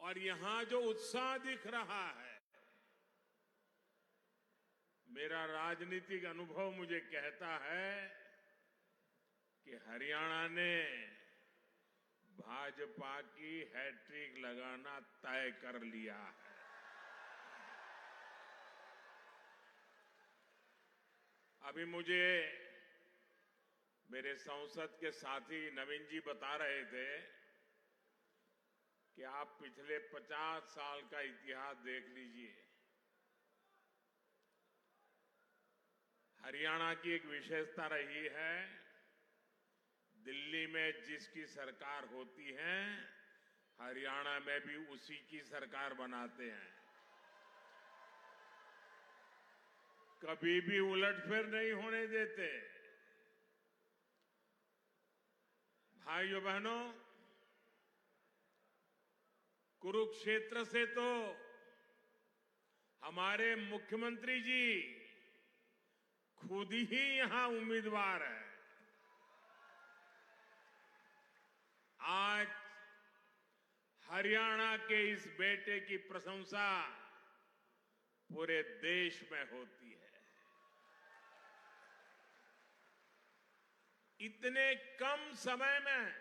और यहां जो उत्साह दिख रहा है, मेरा राजनीतिक अनुभव मुझे कहता है कि हरियाणा ने भाजपा की हैट्रिक लगाना तय कर लिया है। अभी मुझे मेरे संसद के साथी नवीन जी बता रहे थे कि आप पिछले 50 साल का इतिहास देख लीजिए। हरियाणा की एक विशेषता रही है, दिल्ली में जिसकी सरकार होती है, हरियाणा में भी उसी की सरकार बनाते हैं। कभी भी उलटफेर नहीं होने देते। भाइयों बहनों, कुरुक्षेत्र से तो हमारे मुख्यमंत्री जी खुद ही यहां उम्मीदवार है। आज हरियाणा के इस बेटे की प्रशंसा पूरे देश में होती है। इतने कम समय में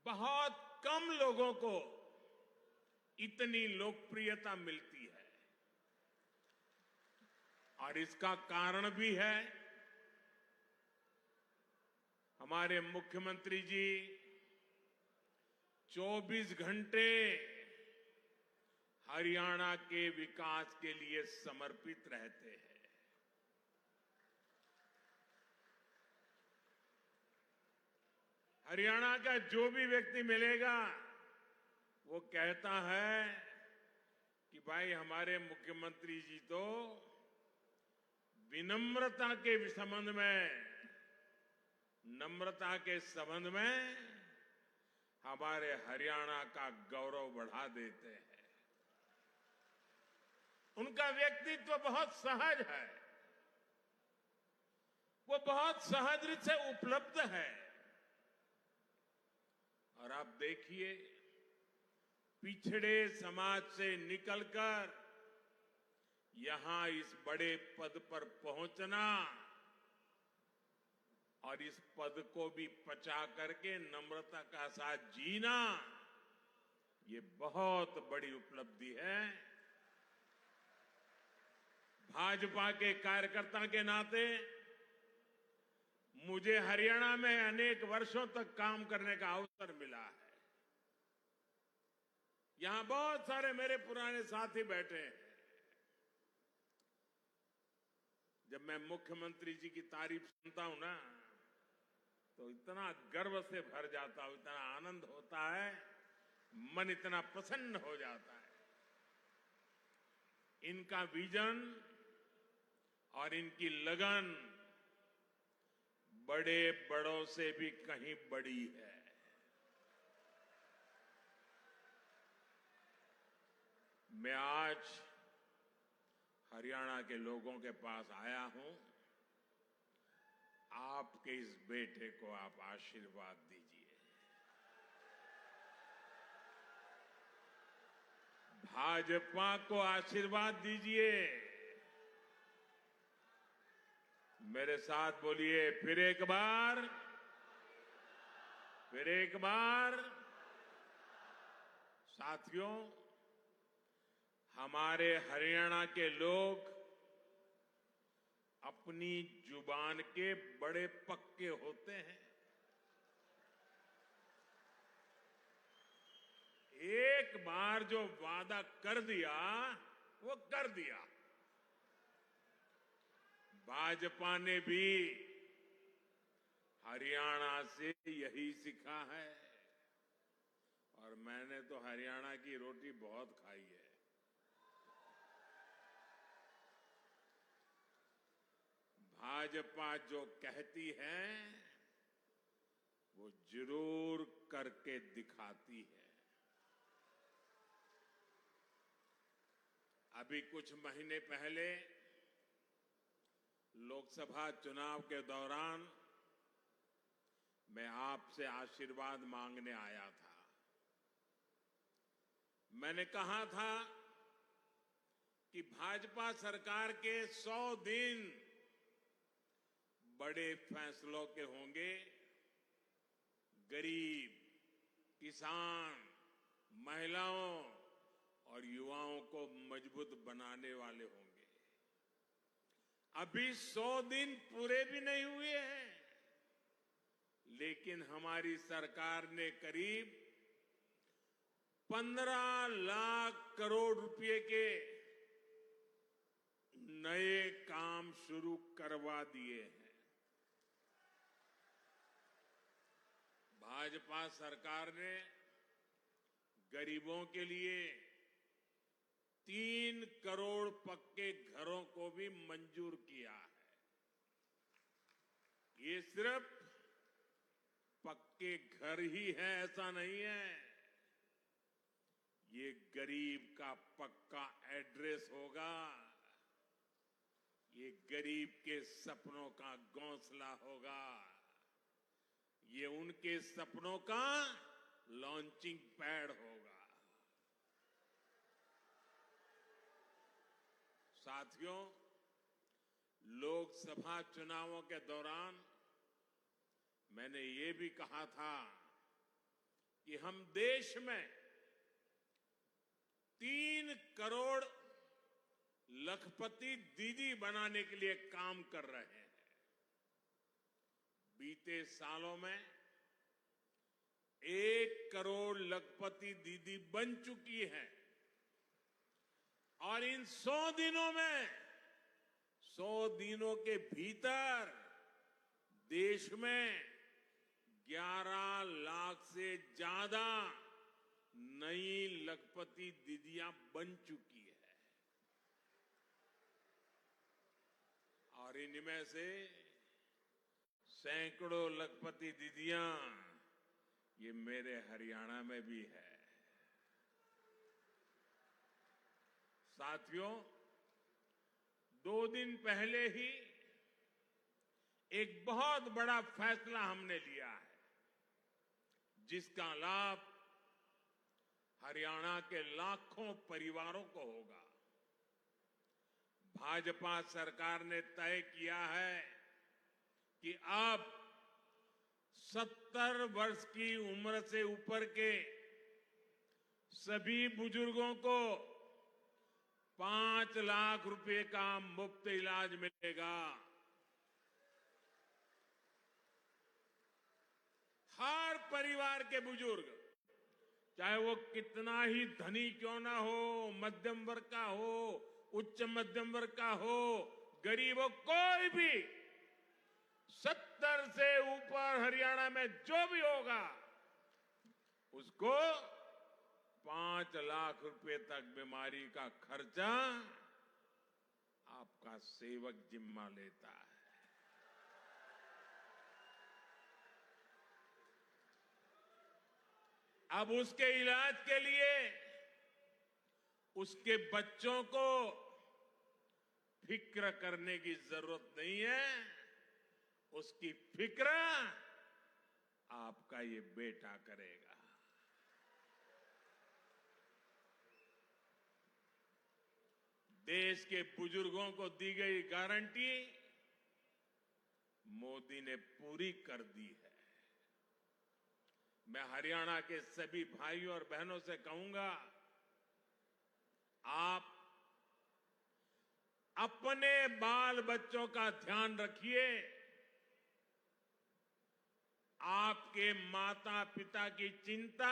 बहुत कम लोगों को इतनी लोकप्रियता मिलती है, और इसका कारण भी है हमारे मुख्यमंत्री जी 24 घंटे हरियाणा के विकास के लिए समर्पित रहते हैं। हरियाणा का जो भी व्यक्ति मिलेगा वो कहता है कि भाई हमारे मुख्यमंत्री जी तो विनम्रता के संबंध में, नम्रता के संबंध में हमारे हरियाणा का गौरव बढ़ा देते हैं। उनका व्यक्तित्व बहुत सहज है, वो बहुत सहज रूप से उपलब्ध है। और आप देखिए, पिछड़े समाज से निकलकर यहां इस बड़े पद पर पहुंचना और इस पद को भी पचा करके नम्रता का साथ जीना, ये बहुत बड़ी उपलब्धि है। भाजपा के कार्यकर्ता के नाते मुझे हरियाणा में अनेक वर्षों तक काम करने का अवसर मिला है। यहां बहुत सारे मेरे पुराने साथी बैठे हैं। जब मैं मुख्यमंत्री जी की तारीफ सुनता हूं ना, तो इतना गर्व से भर जाता हूं, इतना आनंद होता है, मन इतना प्रसन्न हो जाता है। इनका विजन और इनकी लगन बड़े बड़ों से भी कहीं बड़ी है। मैं आज हरियाणा के लोगों के पास आया हूं, आपके इस बेटे को आप आशीर्वाद दीजिए। भाजपा को आशीर्वाद दीजिए। मेरे साथ बोलिए, फिर एक बार, फिर एक बार। साथियों, हमारे हरियाणा के लोग अपनी जुबान के बड़े पक्के होते हैं। एक बार जो वादा कर दिया वो कर दिया। भाजपा ने भी हरियाणा से यही सीखा है, और मैंने तो हरियाणा की रोटी बहुत खाई है। भाजपा जो कहती है वो जरूर करके दिखाती है। अभी कुछ महीने पहले लोकसभा चुनाव के दौरान मैं आपसे आशीर्वाद मांगने आया था। मैंने कहा था कि भाजपा सरकार के 100 दिन बड़े फैसलों के होंगे। गरीब, किसान, महिलाओं और युवाओं को मजबूत बनाने वाले होंगे। अभी 100 दिन पूरे भी नहीं हुए हैं, लेकिन हमारी सरकार ने करीब 15 लाख करोड़ रुपए के नए काम शुरू करवा दिए हैं। भाजपा सरकार ने गरीबों के लिए 3 करोड़ पक्के घरों को भी मंजूर किया है। ये सिर्फ पक्के घर ही है ऐसा नहीं है, ये गरीब का पक्का एड्रेस होगा। ये गरीब के सपनों का घोंसला होगा। ये उनके सपनों का लॉन्चिंग पैड होगा। साथियों, लोकसभा चुनावों के दौरान मैंने ये भी कहा था कि हम देश में 3 करोड़ लखपति दीदी बनाने के लिए काम कर रहे हैं। बीते सालों में 1 करोड़ लखपति दीदी बन चुकी है और इन 100 दिनों में 100 दिनों के भीतर देश में 11 लाख से ज्यादा नई लखपति दीदियां बन चुकी है और इनमें से सैकड़ों लखपति दीदियां ये मेरे हरियाणा में भी है। साथियों, 2 दिन पहले ही एक बहुत बड़ा फैसला हमने लिया है, जिसका लाभ हरियाणा के लाखों परिवारों को होगा। भाजपा सरकार ने तय किया है कि अब 70 वर्ष की उम्र से ऊपर के सभी बुजुर्गों को 5 लाख रुपए का मुफ्त इलाज मिलेगा। हर परिवार के बुजुर्ग, चाहे वो कितना ही धनी क्यों ना हो, मध्यम वर्ग का हो, उच्च मध्यम वर्ग का हो, गरीब हो, कोई भी 70 से ऊपर हरियाणा में जो भी होगा उसको 5 लाख रुपए तक बीमारी का खर्चा आपका सेवक जिम्मा लेता है। अब उसके इलाज के लिए उसके बच्चों को फिक्र करने की जरूरत नहीं है, उसकी फिक्र आपका ये बेटा करेगा। देश के बुजुर्गों को दी गई गारंटी मोदी ने पूरी कर दी है। मैं हरियाणा के सभी भाइयों और बहनों से कहूंगा, आप अपने बाल बच्चों का ध्यान रखिए। आपके माता पिता की चिंता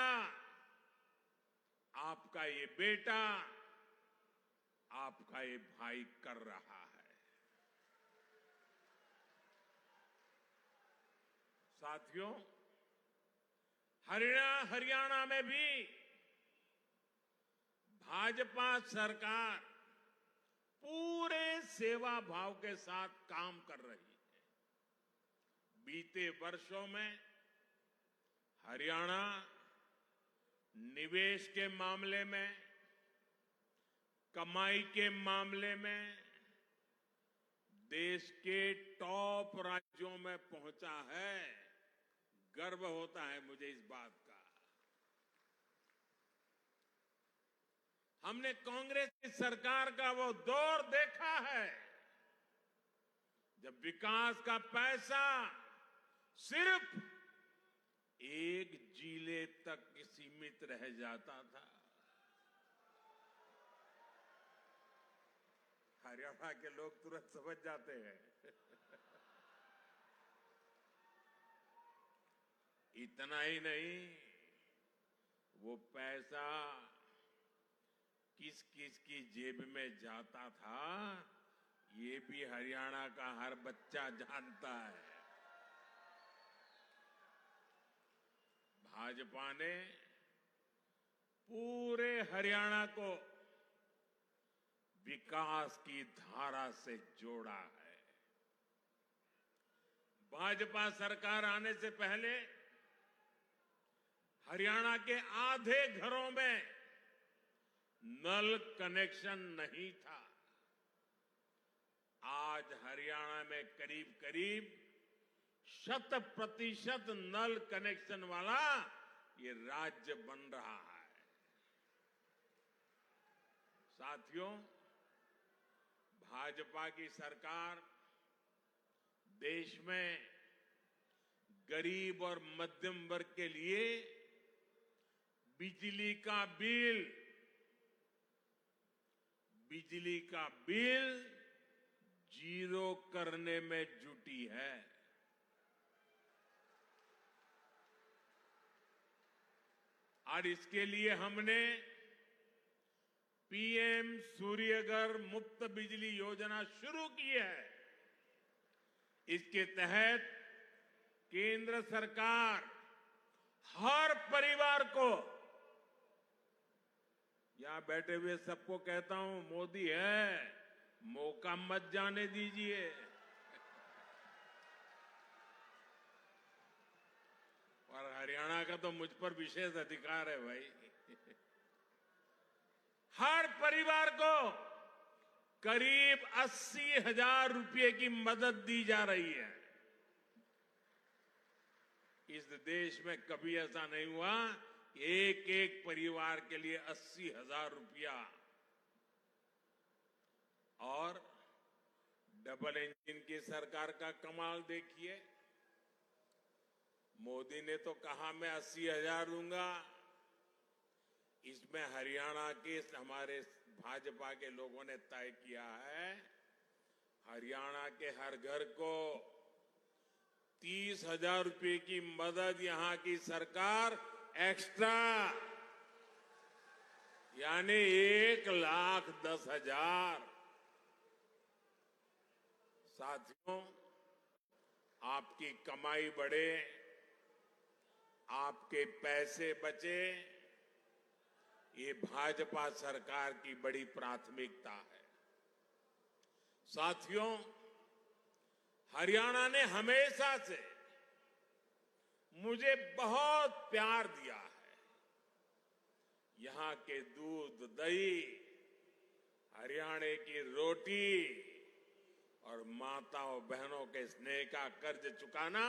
आपका ये बेटा, आपका ये भाई कर रहा है। साथियों, हरियाणा में भी भाजपा सरकार पूरे सेवा भाव के साथ काम कर रही है। बीते वर्षों में हरियाणा निवेश के मामले में, कमाई के मामले में देश के टॉप राज्यों में पहुंचा है। गर्व होता है मुझे इस बात का। हमने कांग्रेस की सरकार का वो दौर देखा है जब विकास का पैसा सिर्फ एक जिले तक सीमित रह जाता था। हरियाणा के लोग तुरंत समझ जाते हैं। इतना ही नहीं, वो पैसा किस किस की जेब में जाता था ये भी हरियाणा का हर बच्चा जानता है। भाजपा ने पूरे हरियाणा को विकास की धारा से जोड़ा है। भाजपा सरकार आने से पहले हरियाणा के आधे घरों में नल कनेक्शन नहीं था। आज हरियाणा में करीब करीब 100% नल कनेक्शन वाला ये राज्य बन रहा है। साथियों, भाजपा की सरकार देश में गरीब और मध्यम वर्ग के लिए बिजली का बिल जीरो करने में जुटी है। और इसके लिए हमने पीएम सूर्यघर मुफ्त बिजली योजना शुरू की है। इसके तहत केंद्र सरकार हर परिवार को, यहां बैठे हुए सबको कहता हूं, मोदी है, मौका मत जाने दीजिए। और हरियाणा का तो मुझ पर विशेष अधिकार है भाई। हर परिवार को करीब 80,000 रुपए की मदद दी जा रही है। इस देश में कभी ऐसा नहीं हुआ एक एक परिवार के लिए 80,000 रुपया। और डबल इंजन की सरकार का कमाल देखिए, मोदी ने तो कहा मैं 80,000 दूंगा, इसमें हरियाणा के हमारे भाजपा के लोगों ने तय किया है हरियाणा के हर घर को 30,000 रुपए की मदद यहां की सरकार एक्स्ट्रा, यानी 1,10,000। साथियों, आपकी कमाई बढ़े, आपके पैसे बचे, ये भाजपा सरकार की बड़ी प्राथमिकता है। साथियों, हरियाणा ने हमेशा से मुझे बहुत प्यार दिया है। यहां के दूध, दही, हरियाणा की रोटी और माताओं बहनों के स्नेह का कर्ज चुकाना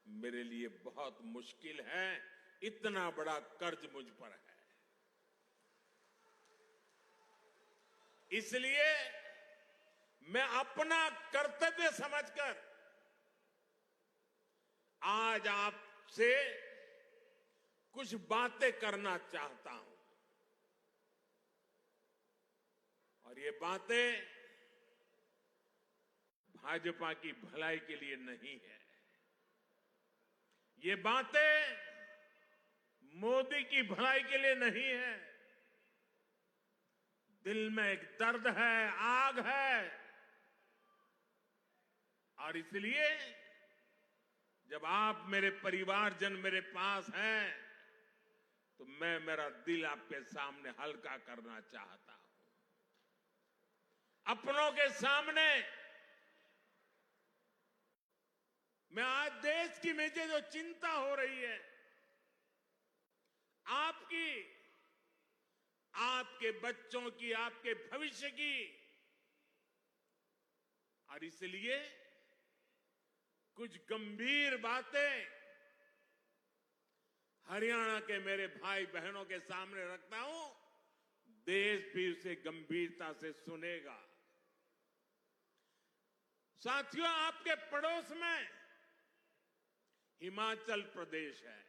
मेरे लिए बहुत मुश्किल है। इतना बड़ा कर्ज मुझ पर है। इसलिए मैं अपना कर्तव्य समझकर आज आपसे कुछ बातें करना चाहता हूं। और ये बातें भाजपा की भलाई के लिए नहीं है। ये बातें मोदी की भलाई के लिए नहीं है। दिल में एक दर्द है, आग है। और इसलिए जब आप मेरे परिवारजन मेरे पास हैं तो मैं मेरा दिल आपके सामने हल्का करना चाहता हूं। अपनों के सामने मैं आज देश की मुझे जो चिंता हो रही है, आपकी, आपके बच्चों की, आपके भविष्य की, और इसलिए कुछ गंभीर बातें हरियाणा के मेरे भाई बहनों के सामने रखता हूं। देश भी उसे गंभीरता से सुनेगा। साथियों, आपके पड़ोस में हिमाचल प्रदेश है।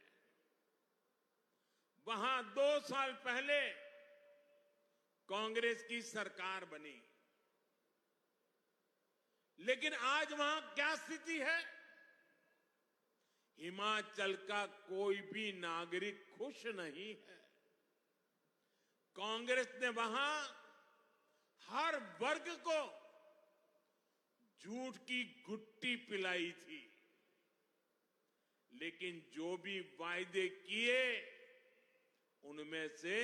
वहां 2 साल पहले कांग्रेस की सरकार बनी, लेकिन आज वहां क्या स्थिति है? हिमाचल का कोई भी नागरिक खुश नहीं है। कांग्रेस ने वहां हर वर्ग को झूठ की घुट्टी पिलाई थी, लेकिन जो भी वायदे किए उनमें से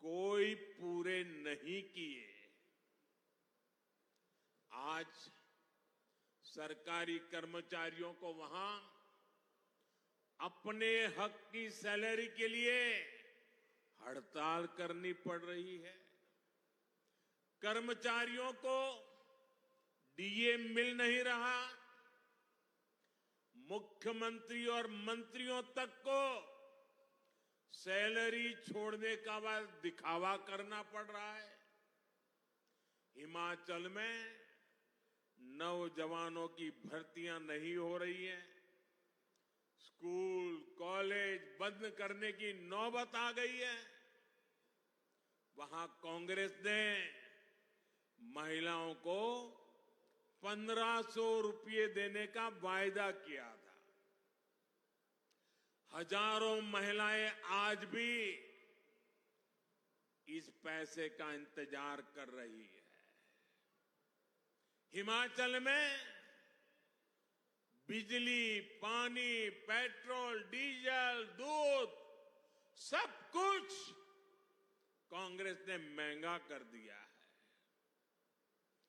कोई पूरे नहीं किए। आज सरकारी कर्मचारियों को वहां अपने हक की सैलरी के लिए हड़ताल करनी पड़ रही है। कर्मचारियों को डीए मिल नहीं रहा। मुख्यमंत्री और मंत्रियों तक को सैलरी छोड़ने का बाद दिखावा करना पड़ रहा है। हिमाचल में नौजवानों की भर्तियां नहीं हो रही हैं। स्कूल, कॉलेज बंद करने की नौबत आ गई है। वहां कांग्रेस ने महिलाओं को 1500 रुपये देने का वायदा किया था। हजारों महिलाएं आज भी इस पैसे का इंतजार कर रही है। हिमाचल में बिजली, पानी, पेट्रोल, डीजल, दूध सब कुछ कांग्रेस ने महंगा कर दिया है।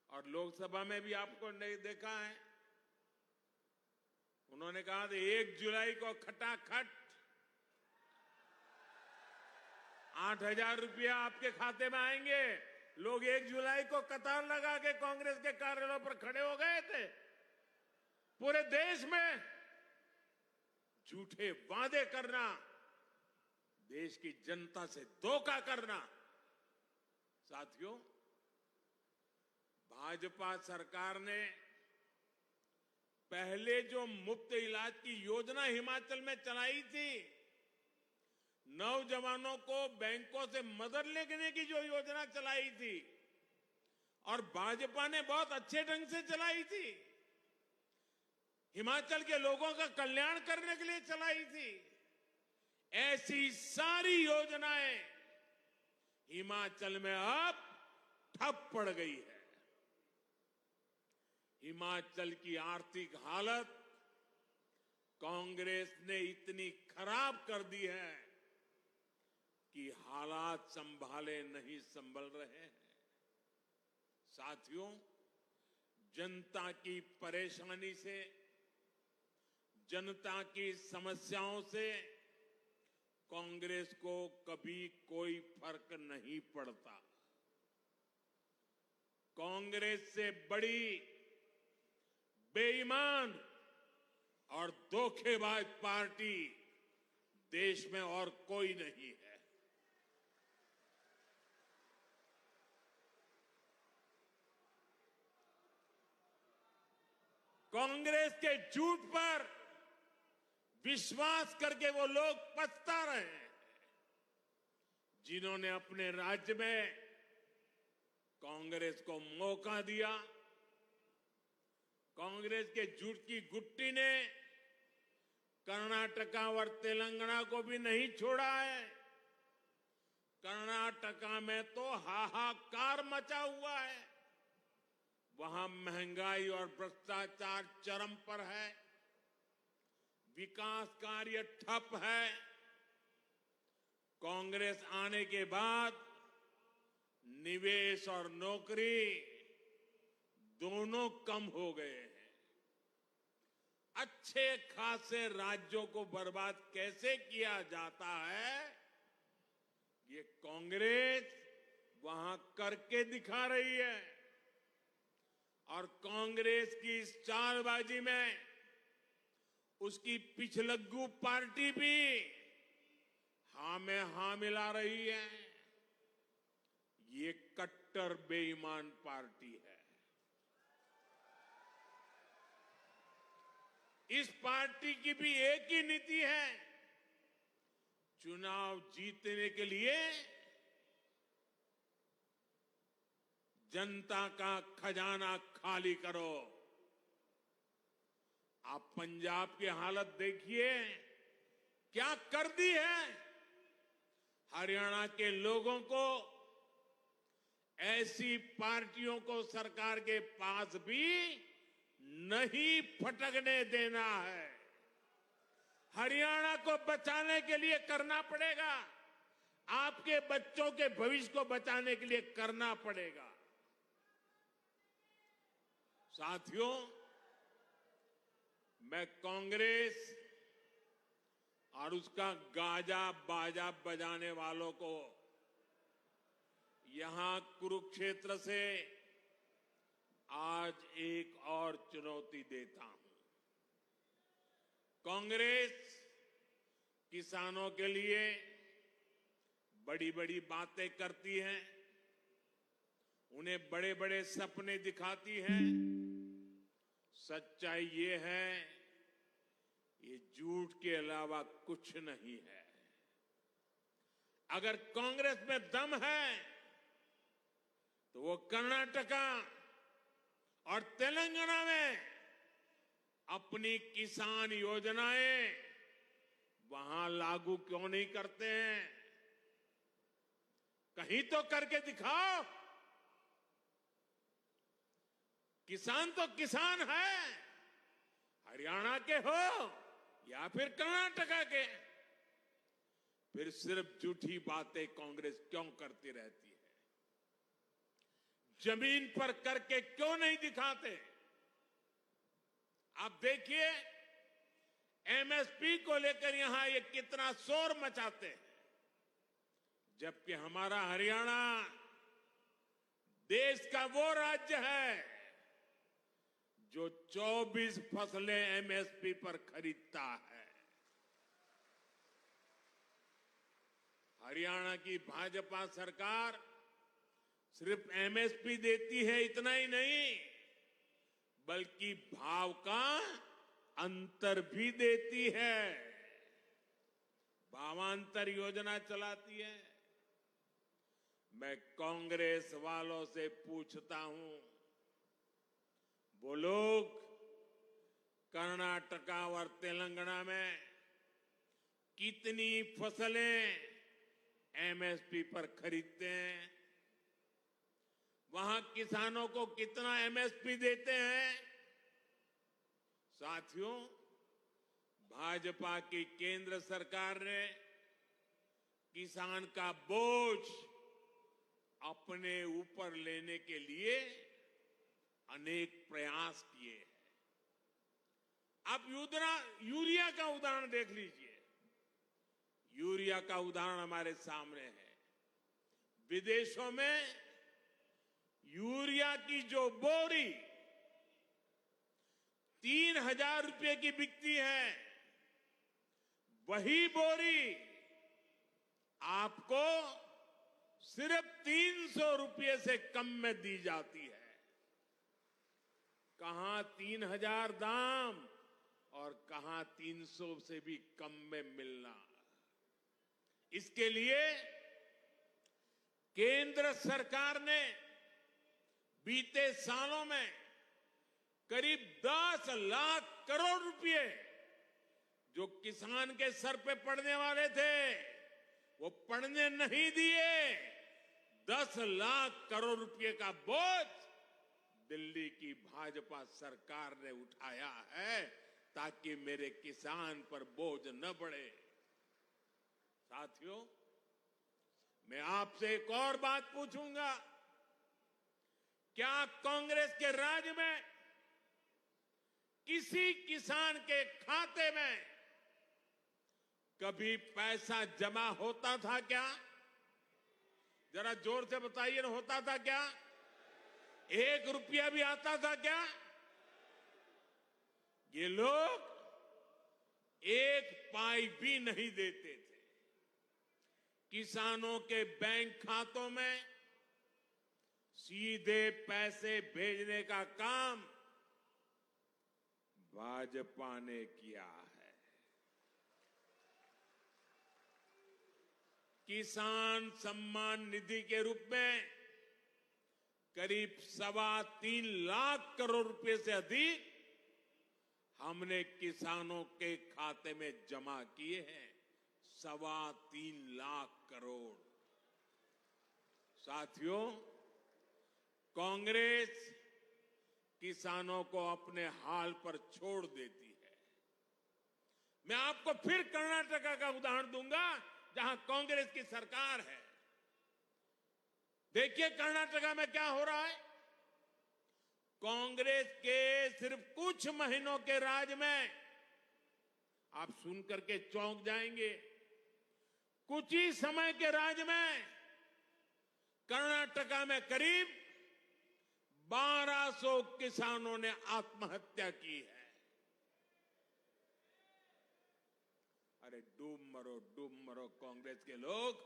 और लोकसभा में भी आपको नहीं देखा है, उन्होंने कहा था 1 जुलाई को खटाखट 8,000 रुपया आपके खाते में आएंगे। लोग 1 जुलाई को कतार लगा के कांग्रेस के कार्यालयों पर खड़े हो गए थे। पूरे देश में झूठे वादे करना, देश की जनता से धोखा करना। साथियों, भाजपा सरकार ने पहले जो मुफ्त इलाज की योजना हिमाचल में चलाई थी, नौजवानों को बैंकों से मदद लेने की जो योजना चलाई थी, और भाजपा ने बहुत अच्छे ढंग से चलाई थी, हिमाचल के लोगों का कल्याण करने के लिए चलाई थी, ऐसी सारी योजनाएं हिमाचल में अब ठप पड़ गई है। हिमाचल की आर्थिक हालत कांग्रेस ने इतनी खराब कर दी है कि हालात संभाले नहीं संभल रहे हैं। साथियों, जनता की परेशानी से, जनता की समस्याओं से कांग्रेस को कभी कोई फर्क नहीं पड़ता। कांग्रेस से बड़ी बेईमान और धोखेबाज पार्टी देश में और कोई नहीं है। कांग्रेस के झूठ पर विश्वास करके वो लोग पछता रहे हैं, जिन्होंने अपने राज्य में कांग्रेस को मौका दिया। कांग्रेस के झूठ की गुट्टी ने कर्नाटका और तेलंगाना को भी नहीं छोड़ा है। कर्नाटका में तो हाहाकार मचा हुआ है। वहां महंगाई और भ्रष्टाचार चरम पर है, विकास कार्य ठप है। कांग्रेस आने के बाद निवेश और नौकरी दोनों कम हो गए हैं। अच्छे खासे राज्यों को बर्बाद कैसे किया जाता है, ये कांग्रेस वहां करके दिखा रही है। और कांग्रेस की इस चालबाजी में उसकी पिछलग्गू पार्टी भी हां में हां मिला रही है। ये कट्टर बेईमान पार्टी है। इस पार्टी की भी एक ही नीति है, चुनाव जीतने के लिए जनता का खजाना खाली करो। आप पंजाब की हालत देखिए, क्या कर दी है। हरियाणा के लोगों को ऐसी पार्टियों को सरकार के पास भी नहीं फटकने देना है। हरियाणा को बचाने के लिए करना पड़ेगा, आपके बच्चों के भविष्य को बचाने के लिए करना पड़ेगा। साथियों, मैं कांग्रेस और उसका गाजा बाजा बजाने वालों को यहां कुरुक्षेत्र से आज एक और चुनौती देता हूं। कांग्रेस किसानों के लिए बड़ी बड़ी बातें करती है, उन्हें बड़े बड़े सपने दिखाती है। सच्चाई ये है, ये झूठ के अलावा कुछ नहीं है। अगर कांग्रेस में दम है तो वो कर्नाटका और तेलंगाना में अपनी किसान योजनाएं वहां लागू क्यों नहीं करते हैं? कहीं तो करके दिखाओ। किसान तो किसान है, हरियाणा के हो या फिर कर्नाटका के। फिर सिर्फ झूठी बातें कांग्रेस क्यों करती रहती है? जमीन पर करके क्यों नहीं दिखाते? आप देखिए, एमएसपी को लेकर यहां ये कितना शोर मचाते हैं, जबकि हमारा हरियाणा देश का वो राज्य है जो 24 फसलें एमएसपी पर खरीदता है। हरियाणा की भाजपा सरकार सिर्फ एमएसपी देती है, इतना ही नहीं, बल्कि भाव का अंतर भी देती है। भावांतर योजना चलाती है। मैं कांग्रेस वालों से पूछता हूं, वो लोग कर्नाटका और तेलंगाना में कितनी फसलें एमएसपी पर खरीदते हैं? वहां किसानों को कितना एमएसपी देते हैं? साथियों, भाजपा की केंद्र सरकार ने किसान का बोझ अपने ऊपर लेने के लिए अनेक प्रयास किए हैं। आप यूरिया का उदाहरण देख लीजिए। यूरिया का उदाहरण हमारे सामने है। विदेशों में यूरिया की जो बोरी 3,000 रुपए की बिकती है, वही बोरी आपको सिर्फ 300 रुपए से कम में दी जाती है। कहां 3,000 दाम और कहां 300 से भी कम में मिलना। इसके लिए केंद्र सरकार ने बीते सालों में करीब 10 लाख करोड़ रुपए जो किसान के सर पे पड़ने वाले थे, वो पड़ने नहीं दिए। 10 लाख करोड़ रुपए का बोझ दिल्ली की भाजपा सरकार ने उठाया है, ताकि मेरे किसान पर बोझ न बढ़े। साथियों, मैं आपसे एक और बात पूछूंगा, क्या कांग्रेस के राज में किसी किसान के खाते में कभी पैसा जमा होता था क्या? जरा जोर से बताइए ना, होता था क्या? 1 रुपया भी आता था क्या? ये लोग 1 पाई भी नहीं देते थे। किसानों के बैंक खातों में सीधे पैसे भेजने का काम भाजपा ने किया है। किसान सम्मान निधि के रूप में करीब 3.25 लाख करोड़ रुपए से अधिक हमने किसानों के खाते में जमा किए हैं। 3.25 लाख करोड़। साथियों, कांग्रेस किसानों को अपने हाल पर छोड़ देती है। मैं आपको फिर कर्नाटका का उदाहरण दूंगा, जहां कांग्रेस की सरकार है। देखिए कर्नाटका में क्या हो रहा है। कांग्रेस के सिर्फ कुछ महीनों के राज में आप सुन करके चौंक जाएंगे। कुछ ही समय के राज में कर्नाटका में करीब 1200 किसानों ने आत्महत्या की है। अरे डूब मरो कांग्रेस के लोग।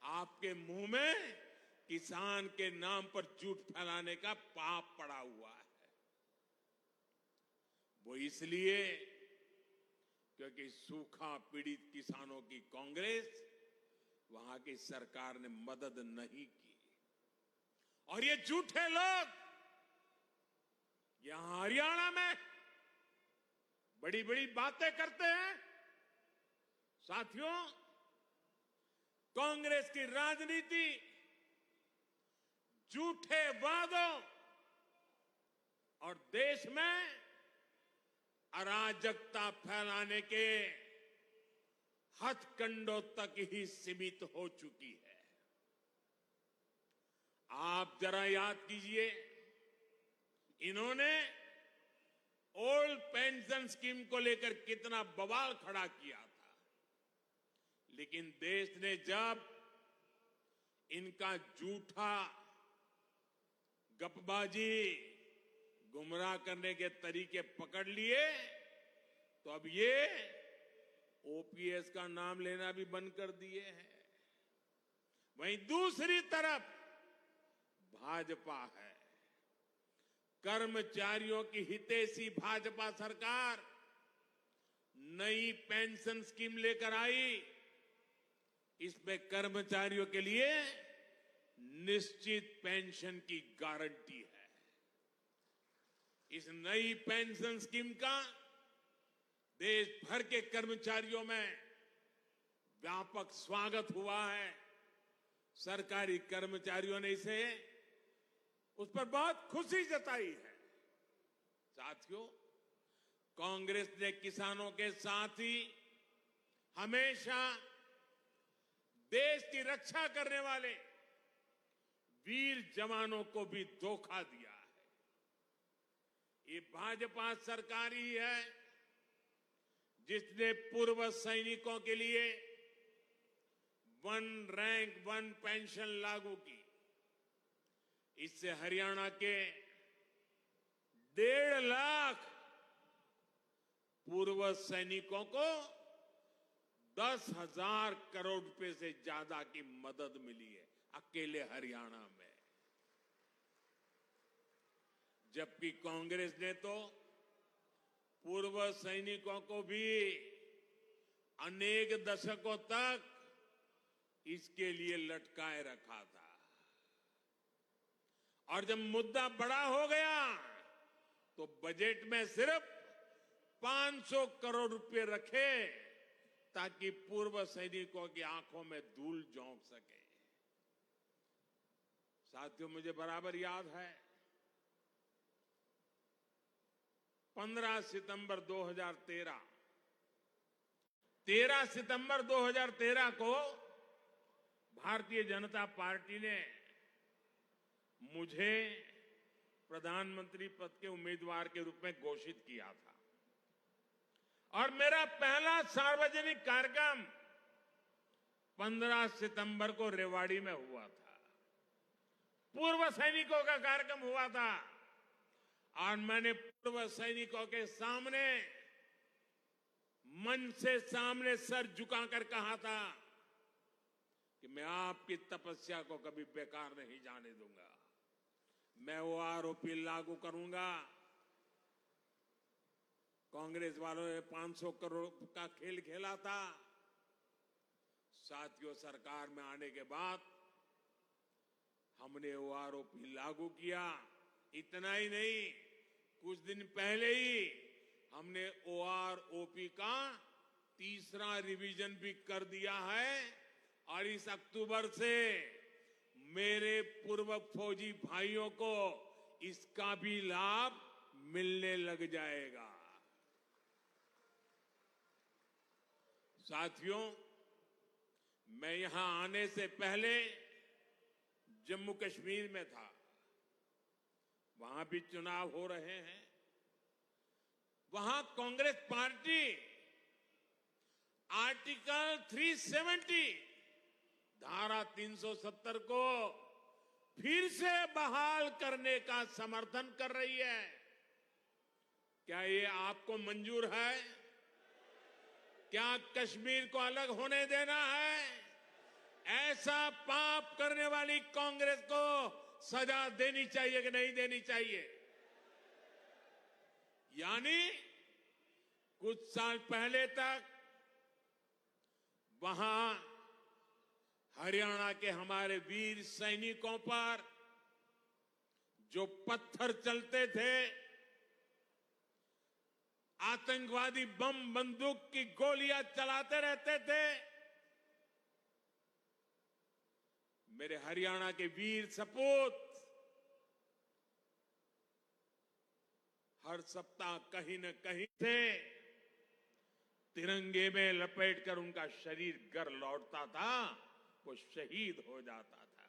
आपके मुंह में किसान के नाम पर झूठ फैलाने का पाप पड़ा हुआ है। वो इसलिए क्योंकि सूखा पीड़ित किसानों की कांग्रेस वहां की सरकार ने मदद नहीं की। और ये झूठे लोग यहां हरियाणा में बड़ी बड़ी बातें करते हैं। साथियों, कांग्रेस की राजनीति झूठे वादों और देश में अराजकता फैलाने के हथकंडों तक ही सीमित हो चुकी है। आप जरा याद कीजिए, इन्होंने ओल्ड पेंशन स्कीम को लेकर कितना बवाल खड़ा किया था। लेकिन देश ने जब इनका झूठा गपबाजी, गुमराह करने के तरीके पकड़ लिए, तो अब ये ओपीएस का नाम लेना भी बंद कर दिए हैं। वहीं दूसरी तरफ भाजपा है। कर्मचारियों की हितैषी भाजपा सरकार नई पेंशन स्कीम लेकर आई। इसमें कर्मचारियों के लिए निश्चित पेंशन की गारंटी है। इस नई पेंशन स्कीम का देश भर के कर्मचारियों में व्यापक स्वागत हुआ है। सरकारी कर्मचारियों ने इसे उस पर बहुत खुशी जताई है। साथियों, कांग्रेस ने किसानों के साथ ही हमेशा देश की रक्षा करने वाले वीर जवानों को भी धोखा दिया है। ये भाजपा सरकार ही है जिसने पूर्व सैनिकों के लिए 1 रैंक 1 पेंशन लागू की। इससे हरियाणा के 1.5 लाख पूर्व सैनिकों को 10,000 करोड़ रुपए से ज्यादा की मदद मिली है अकेले हरियाणा में। जबकि कांग्रेस ने तो पूर्व सैनिकों को भी अनेक दशकों तक इसके लिए लटकाए रखा था। और जब मुद्दा बड़ा हो गया तो बजट में सिर्फ 500 करोड़ रुपए रखे ताकि पूर्व सैनिकों की आंखों में धूल झोंक सके। साथियों, मुझे बराबर याद है 15 सितंबर 2013 13 सितंबर 2013 को भारतीय जनता पार्टी ने मुझे प्रधानमंत्री पद के उम्मीदवार के रूप में घोषित किया था। और मेरा पहला सार्वजनिक कार्यक्रम 15 सितंबर को रेवाड़ी में हुआ था। पूर्व सैनिकों का कार्यक्रम हुआ था और मैंने पूर्व सैनिकों के सामने मंच से सामने सर झुकाकर कहा था कि मैं आपकी तपस्या को कभी बेकार नहीं जाने दूंगा। मैं वो आरोपी लागू करूंगा। कांग्रेस वालों ने 500 करोड़ का खेल खेला था। साथियों, सरकार में आने के बाद हमने वो आरोपी लागू किया। इतना ही नहीं, कुछ दिन पहले ही हमने ओआरओपी का तीसरा रिवीजन भी कर दिया है और इस अक्टूबर से मेरे पूर्व फौजी भाइयों को इसका भी लाभ मिलने लग जाएगा। साथियों, मैं यहां आने से पहले जम्मू कश्मीर में था। वहां भी चुनाव हो रहे हैं। वहां कांग्रेस पार्टी आर्टिकल 370 धारा 370 को फिर से बहाल करने का समर्थन कर रही है। क्या ये आपको मंजूर है? क्या कश्मीर को अलग होने देना है? ऐसा पाप करने वाली कांग्रेस को सजा देनी चाहिए कि नहीं देनी चाहिए? यानी कुछ साल पहले तक वहां हरियाणा के हमारे वीर सैनिकों पर जो पत्थर चलते थे, आतंकवादी बम बंदूक की गोलियां चलाते रहते थे, मेरे हरियाणा के वीर सपूत हर सप्ताह कहीं न कहीं से तिरंगे में लपेटकर उनका शरीर घर लौटता था, वो शहीद हो जाता था।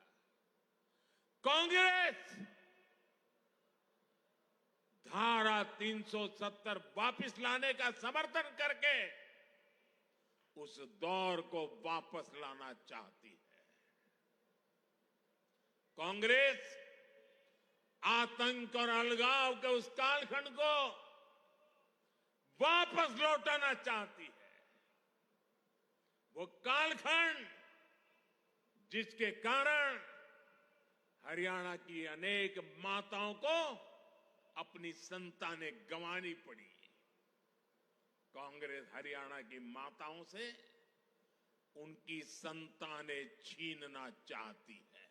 कांग्रेस धारा 370 वापस लाने का समर्थन करके उस दौर को वापस लाना चाहती है। कांग्रेस आतंक और अलगाव के उस कालखंड को वापस लौटाना चाहती है। वो कालखंड जिसके कारण हरियाणा की अनेक माताओं को अपनी संतानें गंवानी पड़ी। कांग्रेस हरियाणा की माताओं से उनकी संतानें छीनना चाहती है।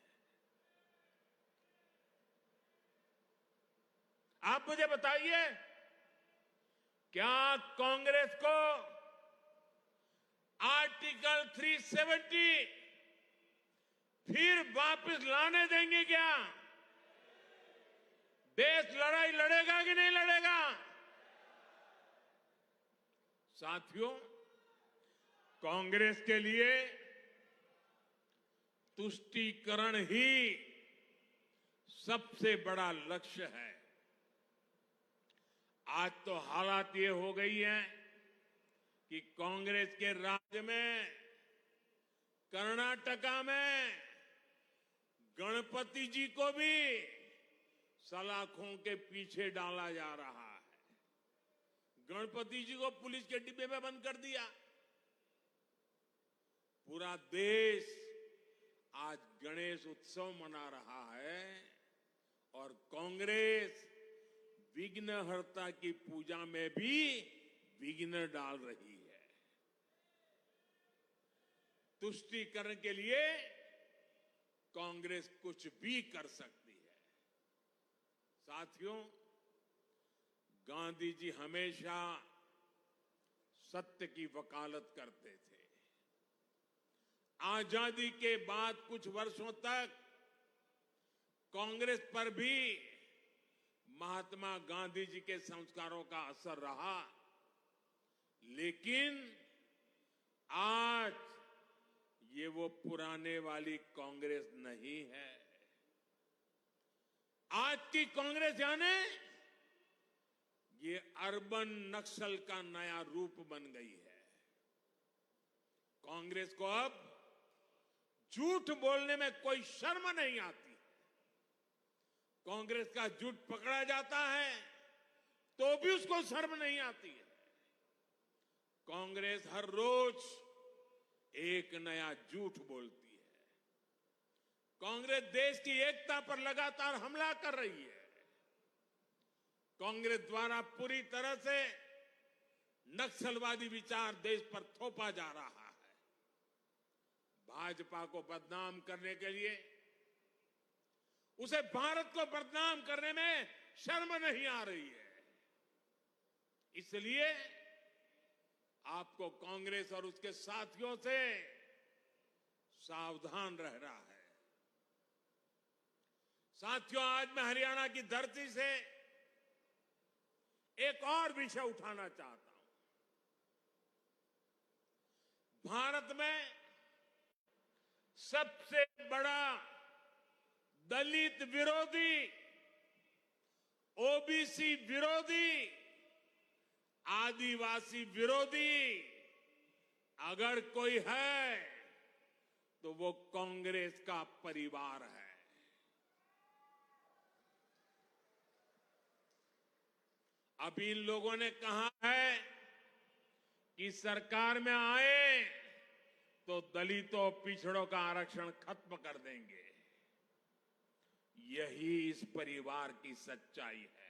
आप मुझे बताइए, क्या कांग्रेस को आर्टिकल 370 फिर वापस लाने देंगे क्या? देश लड़ाई लड़ेगा कि नहीं लड़ेगा? साथियों, कांग्रेस के लिए तुष्टीकरण ही सबसे बड़ा लक्ष्य है। आज तो हालात ये हो गई है कि कांग्रेस के राज्य में, कर्नाटका में गणपति जी को भी सलाखों के पीछे डाला जा रहा है। गणपति जी को पुलिस के डिब्बे में बंद कर दिया। पूरा देश आज गणेश उत्सव मना रहा है और कांग्रेस विघ्नहर्ता की पूजा में भी विघ्न डाल रही है। तुष्टीकरण के लिए कांग्रेस कुछ भी कर सकती है। साथियों, गांधी जी हमेशा सत्य की वकालत करते थे। आजादी के बाद कुछ वर्षों तक कांग्रेस पर भी महात्मा गांधी जी के संस्कारों का असर रहा, लेकिन आज ये वो पुराने वाली कांग्रेस नहीं है। आज की कांग्रेस यानी ये अर्बन नक्सल का नया रूप बन गई है। कांग्रेस को अब झूठ बोलने में कोई शर्म नहीं आती। कांग्रेस का झूठ पकड़ा जाता है तो भी उसको शर्म नहीं आती है। कांग्रेस हर रोज एक नया झूठ बोलती है। कांग्रेस देश की एकता पर लगातार हमला कर रही है। कांग्रेस द्वारा पूरी तरह से नक्सलवादी विचार देश पर थोपा जा रहा है। भाजपा को बदनाम करने के लिए उसे भारत को बदनाम करने में शर्म नहीं आ रही है। इसलिए आपको कांग्रेस और उसके साथियों से सावधान रहना है। साथियों, आज मैं हरियाणा की धरती से एक और विषय उठाना चाहता हूं। भारत में सबसे बड़ा दलित विरोधी, ओबीसी विरोधी, आदिवासी विरोधी अगर कोई है तो वो कांग्रेस का परिवार है। अभी इन लोगों ने कहा है कि सरकार में आए तो दलितों पिछड़ों का आरक्षण खत्म कर देंगे। यही इस परिवार की सच्चाई है।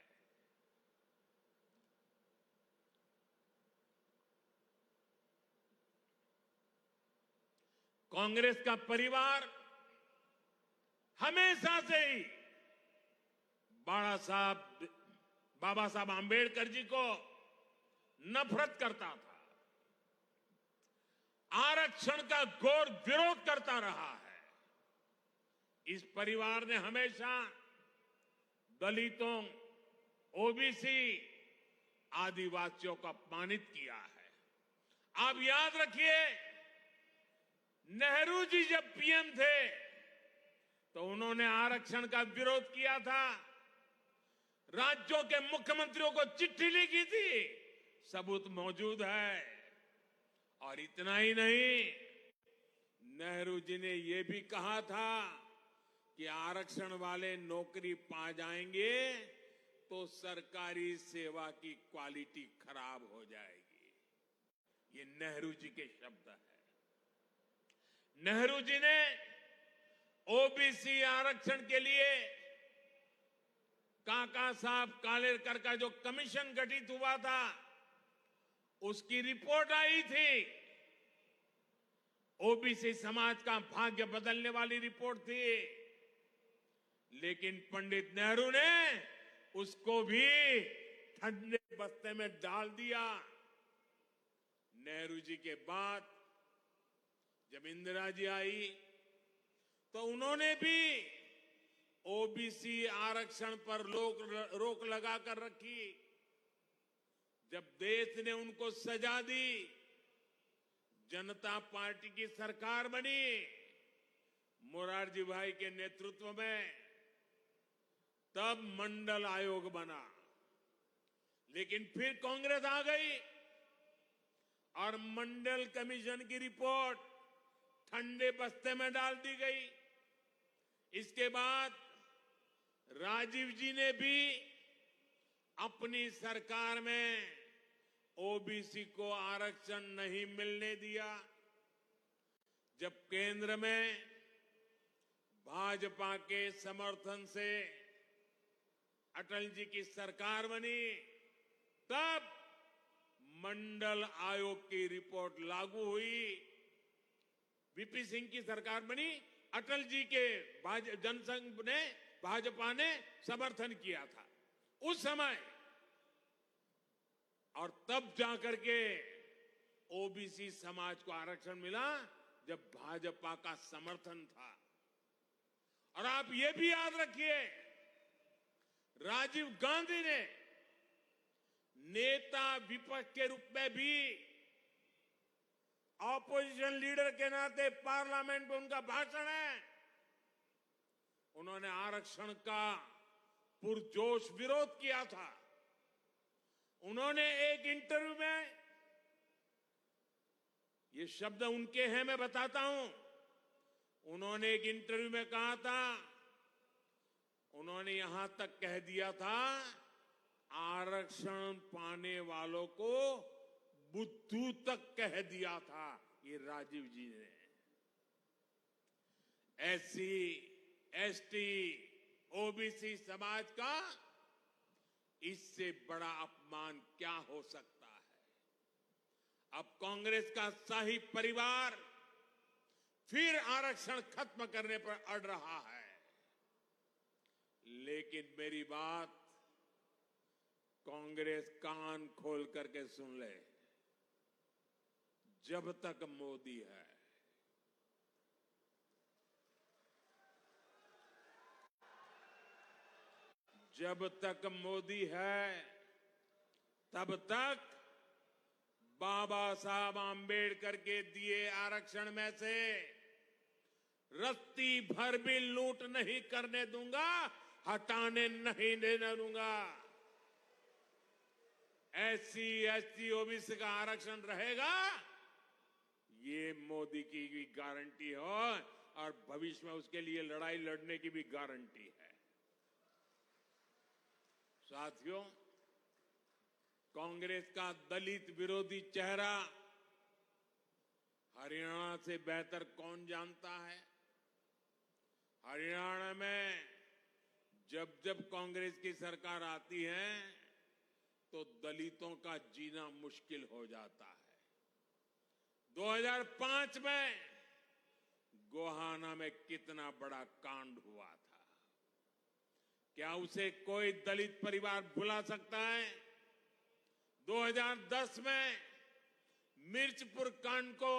कांग्रेस का परिवार हमेशा से ही बाबा साहब आंबेडकर जी को नफरत करता था, आरक्षण का घोर विरोध करता रहा है। इस परिवार ने हमेशा दलितों, ओबीसी, आदिवासियों को अपमानित किया है। आप याद रखिए, नेहरू जी जब पीएम थे तो उन्होंने आरक्षण का विरोध किया था। राज्यों के मुख्यमंत्रियों को चिट्ठी लिखी थी, सबूत मौजूद है। और इतना ही नहीं, नेहरू जी ने यह भी कहा था कि आरक्षण वाले नौकरी पा जाएंगे तो सरकारी सेवा की क्वालिटी खराब हो जाएगी। ये नेहरू जी के शब्द हैं। नेहरू जी ने ओबीसी आरक्षण के लिए काका साहब कालेलकर का जो कमीशन गठित हुआ था, उसकी रिपोर्ट आई थी। ओबीसी समाज का भाग्य बदलने वाली रिपोर्ट थी। लेकिन पंडित नेहरू ने उसको भी ठंडे बस्ते में डाल दिया। नेहरू जी के बाद जब इंदिरा जी आई तो उन्होंने भी ओबीसी आरक्षण पर रोक लगा कर रखी। जब देश ने उनको सजा दी, जनता पार्टी की सरकार बनी मोरारजी भाई के नेतृत्व में, तब मंडल आयोग बना। लेकिन फिर कांग्रेस आ गई और मंडल कमीशन की रिपोर्ट ठंडे बस्ते में डाल दी गई। इसके बाद राजीव जी ने भी अपनी सरकार में ओबीसी को आरक्षण नहीं मिलने दिया। जब केंद्र में भाजपा के समर्थन से अटल जी की सरकार बनी, तब मंडल आयोग की रिपोर्ट लागू हुई। वीपी सिंह की सरकार बनी, अटल जी के जनसंघ ने, भाजपा ने समर्थन किया था उस समय। और तब जाकर के ओबीसी समाज को आरक्षण मिला जब भाजपा का समर्थन था। और आप ये भी याद रखिए, राजीव गांधी ने नेता विपक्ष के रूप में भी, ऑपोजिशन लीडर के नाते पार्लियामेंट में उनका भाषण है, उन्होंने आरक्षण का पुरजोश विरोध किया था। उन्होंने एक इंटरव्यू में, ये शब्द उनके हैं, मैं बताता हूं, उन्होंने एक इंटरव्यू में कहा था, उन्होंने यहां तक कह दिया था, आरक्षण पाने वालों को बुद्धू तक कह दिया था। ये राजीव जी ने। ऐसी एसटी, ओबीसी समाज का इससे बड़ा अपमान क्या हो सकता है। अब कांग्रेस का शाही परिवार फिर आरक्षण खत्म करने पर अड़ रहा है। लेकिन मेरी बात कांग्रेस कान खोल करके सुन ले, जब तक मोदी है, जब तक मोदी है, तब तक बाबा साहब आंबेडकर के दिए आरक्षण में से रत्ती भर भी लूट नहीं करने दूंगा, हटाने नहीं देने दूंगा। एससी, एसटी, ओबीसी का आरक्षण रहेगा, ये मोदी की भी गारंटी हो और भविष्य में उसके लिए लड़ाई लड़ने की भी गारंटी है। साथियों, कांग्रेस का दलित विरोधी चेहरा हरियाणा से बेहतर कौन जानता है। हरियाणा में जब जब कांग्रेस की सरकार आती है तो दलितों का जीना मुश्किल हो जाता है। 2005 में गोहाना में कितना बड़ा कांड हुआ था, क्या उसे कोई दलित परिवार भुला सकता है। 2010 में मिर्चपुर कांड को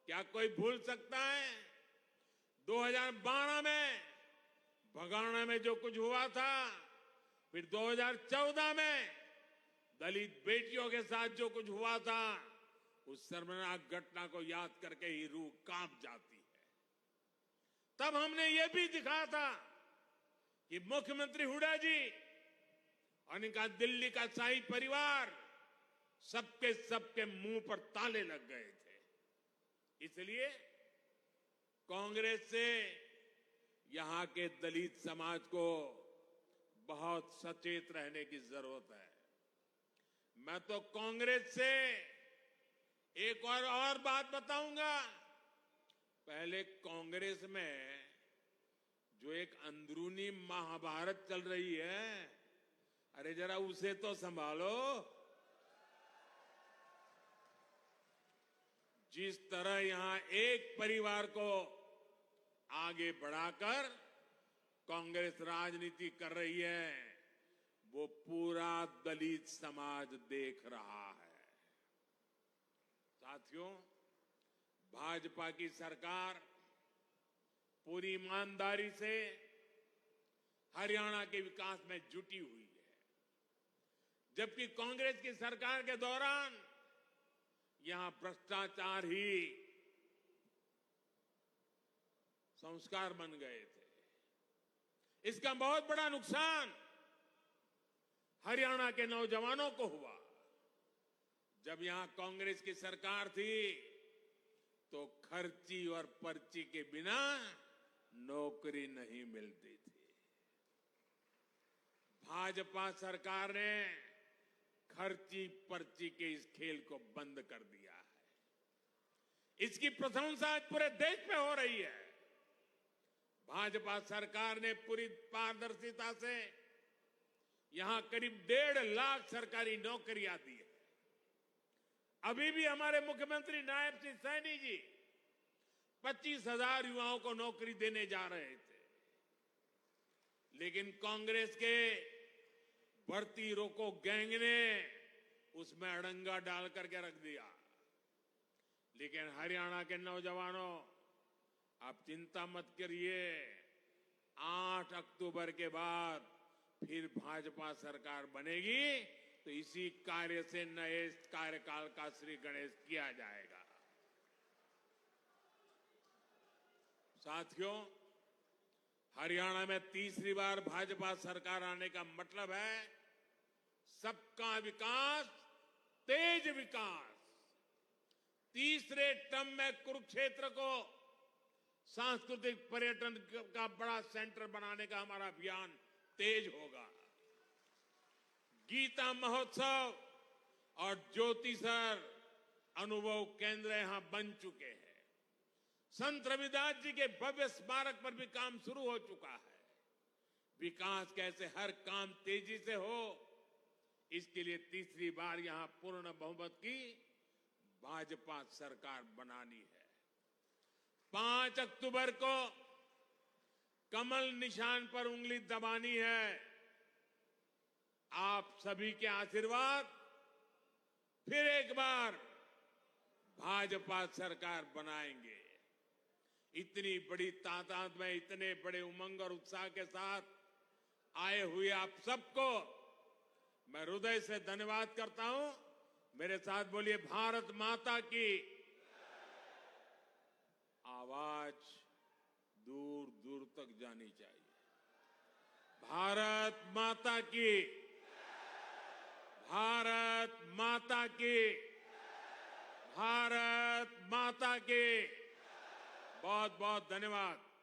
क्या कोई भूल सकता है। 2012 में भगाना में जो कुछ हुआ था, फिर 2014 में दलित बेटियों के साथ जो कुछ हुआ था, उस शर्मनाक घटना को याद करके ही रूह कांप जाती है। तब हमने ये भी दिखाया था कि मुख्यमंत्री हुड्डा जी और इनका दिल्ली का शाही परिवार सबके मुंह पर ताले लग गए थे। इसलिए कांग्रेस से यहां के दलित समाज को बहुत सचेत रहने की जरूरत है। मैं तो कांग्रेस से एक और बात बताऊंगा। पहले कांग्रेस में जो एक अंदरूनी महाभारत चल रही है, अरे जरा उसे तो संभालो। जिस तरह यहां एक परिवार को आगे बढ़ाकर कांग्रेस राजनीति कर रही है, वो पूरा दलित समाज देख रहा है। साथियों, भाजपा की सरकार पूरी ईमानदारी से हरियाणा के विकास में जुटी हुई है, जबकि कांग्रेस की सरकार के दौरान यहां भ्रष्टाचार ही संस्कार बन गए थे। इसका बहुत बड़ा नुकसान हरियाणा के नौजवानों को हुआ। जब यहां कांग्रेस की सरकार थी तो खर्ची और पर्ची के बिना नौकरी नहीं मिलती थी। भाजपा सरकार ने खर्ची पर्ची के इस खेल को बंद कर दिया है। इसकी प्रशंसा आज पूरे देश में हो रही है। भाजपा सरकार ने पूरी पारदर्शिता से यहां करीब 1.5 लाख सरकारी नौकरियां दी है। अभी भी हमारे मुख्यमंत्री नायब सिंह सैनी जी 25,000 युवाओं को नौकरी देने जा रहे थे, लेकिन कांग्रेस के भर्ती रोको गैंग ने उसमें अड़ंगा डाल करके रख दिया। लेकिन हरियाणा के नौजवानों, आप चिंता मत करिए, 8 अक्टूबर के बाद फिर भाजपा सरकार बनेगी तो इसी कार्य से नए कार्यकाल का श्री गणेश किया जाएगा। साथियों, हरियाणा में तीसरी बार भाजपा सरकार आने का मतलब है सबका विकास, तेज विकास। तीसरे टर्म में कुरुक्षेत्र को सांस्कृतिक पर्यटन का बड़ा सेंटर बनाने का हमारा अभियान तेज होगा। गीता महोत्सव और ज्योतिसर अनुभव केंद्र यहां बन चुके हैं। संत रविदास जी के भव्य स्मारक पर भी काम शुरू हो चुका है। विकास कैसे हर काम तेजी से हो, इसके लिए तीसरी बार यहां पूर्ण बहुमत की भाजपा सरकार बनानी है। 5 अक्टूबर को कमल निशान पर उंगली दबानी है। आप सभी के आशीर्वाद फिर एक बार भाजपा सरकार बनाएंगे। इतनी बड़ी तादाद में इतने बड़े उमंग और उत्साह के साथ आए हुए आप सबको मैं हृदय से धन्यवाद करता हूं। मेरे साथ बोलिए, भारत माता की। आवाज दूर दूर तक जानी चाहिए। भारत माता की, भारत माता की, भारत माता की। बहुत बहुत धन्यवाद।